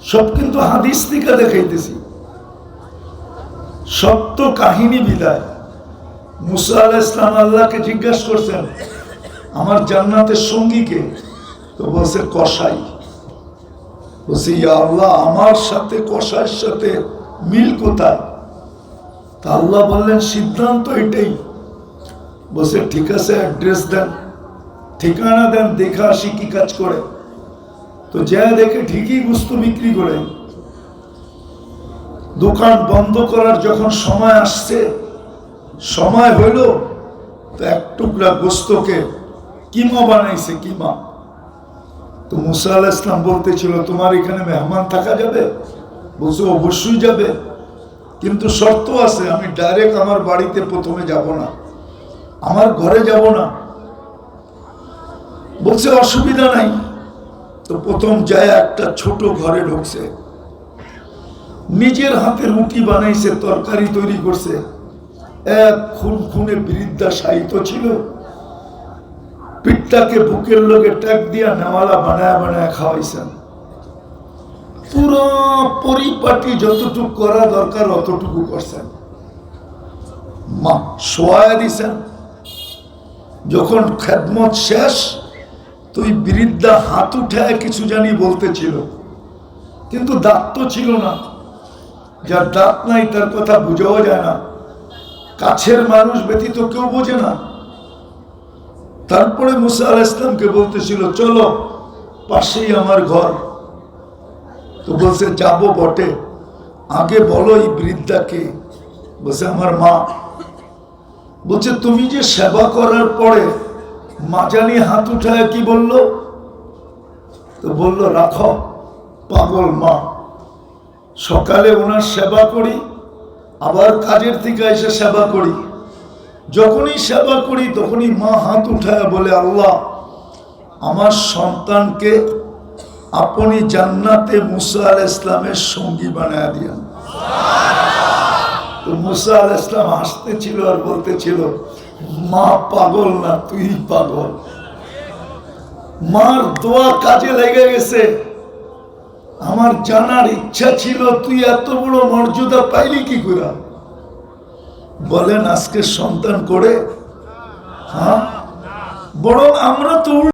সব কিন্তু হাদিস থেকে দেখাইতেছি, সত্য কাহিনী বিদায়। মুসা আলাইহিস সালাম আল্লাহকে জিজ্ঞাসা করছেন আমার জান্নাতের সঙ্গী কে? তো বলছে কসাই। বলছে ইয়া আল্লাহ, আমার সাথে কসাইয়ের সাথে মিল কোথায়? তা আল্লাহ বললেন সিদ্ধান্ত এটাই। বলছে ঠিক আছে, অ্যাড্রেস দেন, ঠিকানা দেন, দেখে আসি কি কাজ করে। তো যা দেখে ঠিকই বস্তু বিক্রি করে। দোকান বন্ধ করার যখন সময় আসছে, সময় হইল, তো এক টুকরা গোস্তকে কিমা বানাইছে, কিমা। তো মুসা আলাইহিস সালাম বলতেছিল তোমার এখানে মেহমান থাকা যাবে? বলছে অবশ্যই যাবে, কিন্তু শর্ত আছে, আমি ডাইরেক্ট আমার বাড়িতে প্রথমে যাব না, আমার ঘরে যাব না। বলছে অসুবিধা নাই। তো প্রথম যায় একটা ছোট ঘরে ঢুকছে, নিজের হাতে রুটি বানাইছে, তরকারি তৈরি করছে। এক খুনে বৃদ্ধা সাহিত্য ছিল, পিঠটাকে বুকের লোকে ট্যাগ দিয়া নেওয়ালা বানায় বানায় খাওয়াইছেন। পুরো পরিপাটি যতটুকু করা দরকার অতটুকু করছেন, মা শোয়া দিছেন। যখন খেদমত শেষ, তুই বৃদ্ধা হাত উঠায় কিছু জানি বলতেছিল, কিন্তু দাঁত তো ছিল না। যার দাঁত নাই তার কথা বুঝাও যায় না, কাছের মানুষ ব্যতীত কেউ বোঝে না। তারপরে মুসা আলাইহিস সালামকে বলতেছিল চলো, পাশেই আমার ঘর। তো বলছে যাবো বটে, আগে বলো এই বৃদ্ধাকে। বলছে আমার মা। বলছে তুমি যে সেবা করার পরে মাজানি হাত উঠায় কি বললো? তো বললো রাখো, পাগল মা। সকালে ওনার সেবা করি, আবার কাজের থেকে এসে সেবা করি। যখনই সেবা করি তখনই মা হাত উঠায় বলে আল্লাহ আমার সন্তানকে আপনি জান্নাতে মুসা আলাইহিস সালামের সঙ্গী বানায় দিয়েন। তো মুসা আলাইহিস সালাম হাসতেছিল আর বলতেছিল মা পাগল না, তুই পাগল। মার দোয়া কাজে লেগে গেছে। আমার জানার ইচ্ছা ছিল তুই এত বড় মর্যাদা পাইলি কি করে? বলেন আজকে সন্তান করে, হ্যাঁ, বরং আমরা তো